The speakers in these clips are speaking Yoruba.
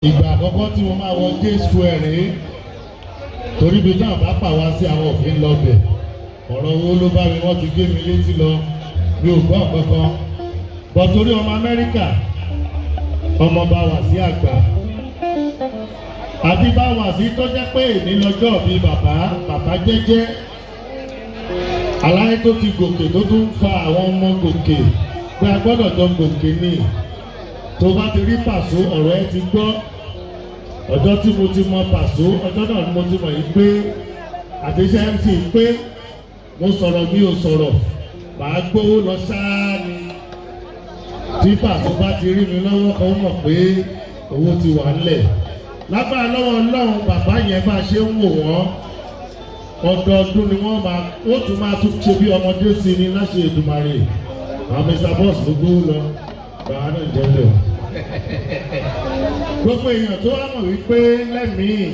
ìgbà àkọ́kọ́ tí mo máa wọ J-Square rèé torí bí náà bá pà wá sí àwọn òfin lọ́bẹ̀ ọ̀rọ̀ owó ló bá mi wọ́n ti gé mi létí lọ mi ò gbọ́ kankan bọ̀ torí ọmọ Amẹ́ríkà ọmọ bá wà sí àgbà àti bá wà sí tó jẹ́ pé èmi lọ́jọ́ bí bàbá jẹ́jẹ́ aláyé tó ti gòkè tó tún fa àwọn ọmọ gòkè pé a gbọ́dọ̀ jọ gòkè ní tó bá ti rí Pàṣọ ọ̀rọ̀ ẹ ti gbọ́ ọjọ́ tí mo ti mọ Pàṣọ ọjọ́ náà ni mo ti mọ̀ yìí pé àtẹ̀ṣẹ́ MC pé mo sọ̀rọ̀ mi ò sọ̀rọ̀ màá gbówó lọ ṣáá ni tí Pàṣọ bá ti rí mi lọ́wọ́ kan mọ̀ pé owó ti wà ńlẹ̀ lágbára lọ́wọ́ Ọlọ́run bàbá yẹn bá ṣe ń wò wọ́n ọdọọdún ni wọ́n máa tún ṣe bí ọmọdé sí ni láṣẹ Èdùmàrè àwọn Mr. Boss ló gbówó lọ bàbá náà jẹ́ lẹ̀ gbogbo èèyàn tó wá mọ̀ wípé lẹ́mìí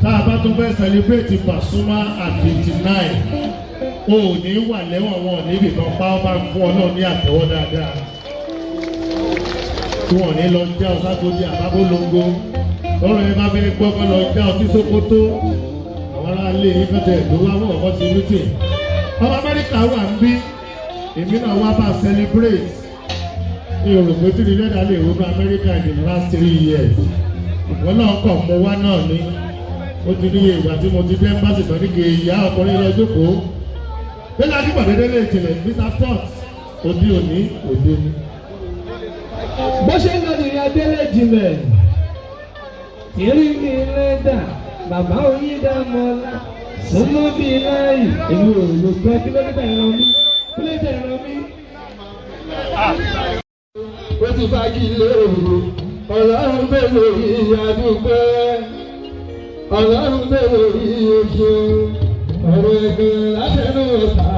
tá a bá tún fẹ́ celebrate Pasuma at 59 o ò ní wà lẹ́wọ̀n wọn níbi kan pa ọ́ bá ń fún ọ náà ní àtẹ́wọ́ dáadáa tí wọ́n ní lọ já ọ sákòjì àbábólóńgó lọ́rọ̀ yẹn bá fẹ́ gbọ́ kọ́ lọ já ọ sí Sókótó àwọn aráalé yìí fẹ́tẹ̀ tó wá wọ̀ ọkọ̀ sí wítì ọmọ Amẹ́ríkà wà ń bí èmi náà wá bá celebrate ní òròpé tí ní lẹ́dà lè rúgbà Amẹ́ríkà in the last 3 years wọ́n náà kọ̀ mọ́ wá náà ní ó ti ní ìgbà tí mo ti dé ẹ́mbásì kan ní kí ìyá ọkùnrin lọ jókòó bí láti pàdédé lè tilẹ̀ Mr. Fort òde òní òde ní. bó ṣe ń lọ ní adélé jìnlẹ̀ ìrí mi lẹ́dà bàbá Oyíndàmọ́lá súnmọ́ bí láì èmi ò lò gbọ́ kílómítà ẹ̀rọ mi kílómítà ẹ̀rọ mi. ó ti fagi lé òru Ọlọ́run bẹ́ẹ̀ lórí àdúgbò Ọlọ́run bẹ́ẹ̀ lórí oṣù ọ̀rọ̀ ẹ̀gbọ́n látẹnu ọ̀tá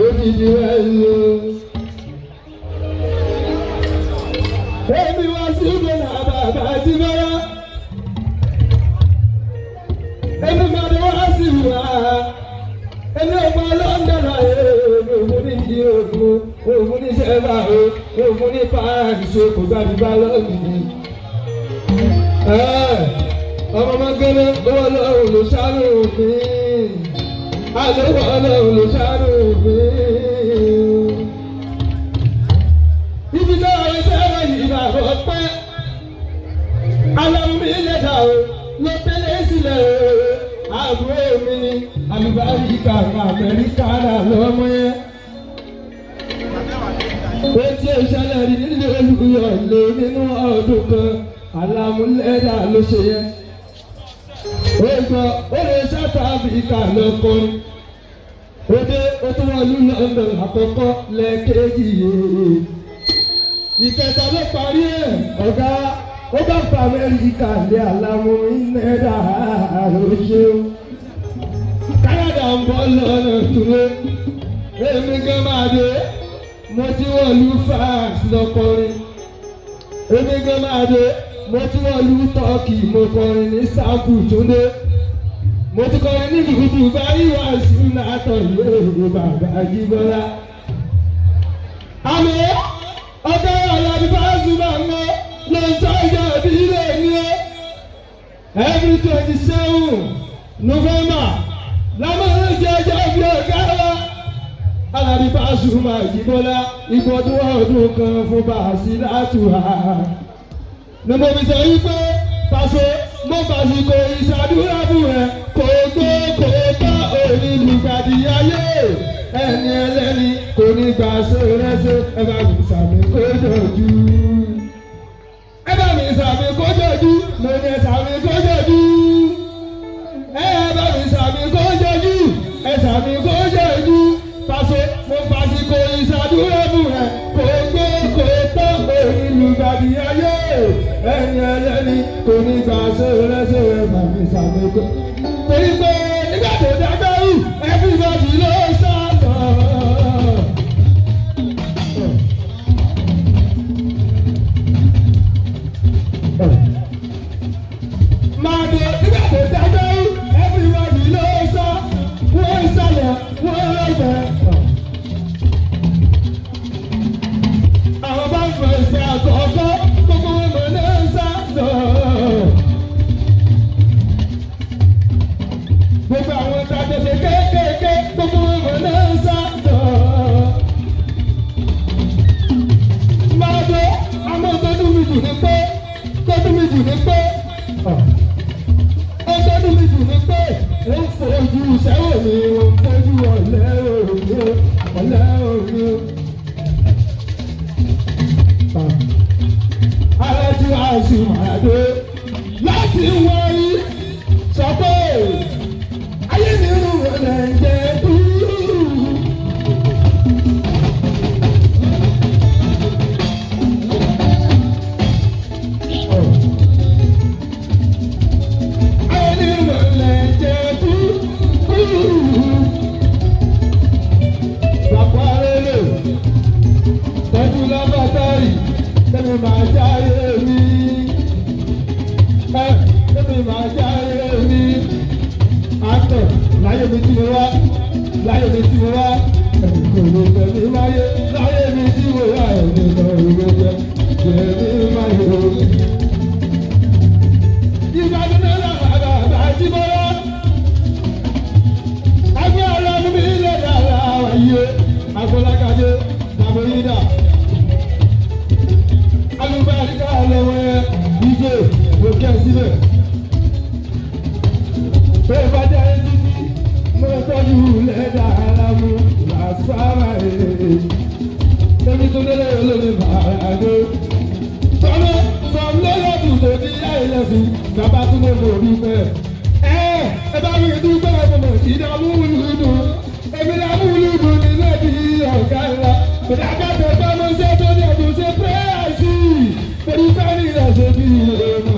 ó ti di ẹ̀lú. èmi wá sí ìgbóná bàbá Jíbọ́lá èmi máa ní wá sí ìwà èmi ò mọ lọ́ńdọ̀nà ògùn ní ìdí ògùn ní sẹ́fà ògùn ní páàkì ṣe kò gbàdí bá lọ́ọ̀dì. ọmọ mọ́gẹ́lẹ́ owó Ọlọ́run ló ṣàánú mi àlówó Ọlọ́run ló ṣàánú mi. ibi náà ẹ sẹ́wọ̀ yìí bàbá pẹ́ alámú mi lẹ́dà o ló tẹ́lẹ̀ sílẹ̀ o àbúrò mi ni àlùbáríkà Amẹ́ríkà náà lọ́mọ yẹn. ó ti ìṣẹ̀lẹ̀ rí nílé Olúyọ̀lé nínú ọdún kan alámúlẹ́dà ló ṣe yẹn. ó gbọ́ ó lè South Africa lọ́kọrin ó dé ó tún wọlú London àkọ́kọ́ lẹ́ẹ̀kejì yìí. ìkẹta ló parí ẹ̀ ọ̀gá ó bá fa Amẹ́ríkà lé alámúlẹ́dà ló ṣe o. Canada ń bọ́ lọ́nà dúró èmi gan máa dé mo ti wọ̀lú France lọ́kọrin èmi gan máa dé mo ti wọ̀lú Turkey mo kọrin ní Istanbul túndé mo ti kọrin ní dùdú báyìí wá sí nàtọ̀ yóò bàbá Jíbọ́lá. àmì ọjọ́ ọ̀làdì Pasuma ń lọ ló ń sọ ìjọ ìbílẹ̀ ní ẹ́ every 27 November lámọ̀ràn jẹjẹ bí ọ̀gá wa Àlàbí Pasuma Jíbọ́lá ìgbọ́dún ọdún kan fún Bàsírátù ha ni mo fi sọ wípé Paso mo fàsìkò ìṣàdúrà fún ẹ kò gbó kò bá onílùgbàdì ayé ẹni ẹlẹ́ni kò ní gbà sórẹ́sẹ́ ẹ bá mi sàmì kó jọjú ẹ bá mi sàmì kó jọjú mo ní sàmì kó jọjú ẹ bá mi sàmì kó jọjú ẹ sàmì kó jọjú Paso mo fàsìkò ìṣàdúrà fún ẹ kò gbó kò bá onílùgbàdì ayé ẹni ẹlẹ́ni kò ní gbà sórẹ́sẹ́ ẹ bá mi sàmì kó torí pé nígbà tó dágbẹ́rù everybody ló sọ̀tọ̀. máa dé nígbà tó dágbẹ́rù everybody ló sọ wọ́n ìsàlẹ̀ wọ́n lọ́gbẹ̀. àwọn bá ń fọ ìṣe àkọ́kọ́ gbogbo wọn mọ̀ ní ń sá lọ. jù ní pé ọjọ́ dùn mí jù ní pé ó ń fojú sẹ́wọ̀n mi ó ń fojú ọ̀lẹ́ òní ọ̀lẹ́ òní. Alájú àṣùmàdé láti wọ̀nyí sọ pé ayé mi rú ọ̀lẹ́ jẹ́ dúró. Tẹ́mi máa jáde mi, tẹ́mi máa jáde mi. Àtọ̀ láyé mi tí mo wá, láyé mi tí mo wá. Kò lè tẹ̀mí máyé, láyé mi tí mo wá. Ẹ̀mí lọ ìwé jẹ, tẹ̀mí máyé o. Ìgbàdùn náà làbàbà àti bọ́lá. Agbẹ́ ọlọ́run mi lè dára wáyé. Agbọ́lágadé, bàbá yín dà. Alùbáríkà lọ́wọ́ ìjọ òkè síbẹ̀. Bẹ́ẹ̀ bá jẹ́ títí, mo tọ́jú lẹ́dà alámú làṣàrà èrè. Tẹ́mi tó délé olórí bàràdó. Tọ́lá sọ̀mùlẹ́lẹ́dùn tó di àìlẹ́sìn, bàbá tún lè mọ̀ orí pẹ́. Ẹ bá mi dúpẹ́ ọmọ ìdààmú lùdùn. Èmi dààmú lùdùn nílé bí ọ̀gá ńlá. Ìdàgbàsókè bá mo ṣe tó ní ẹ̀dùn ṣe pé àìsí. Pẹ̀lú kárí ìrẹsẹ̀ bí ìrẹ̀mọ̀.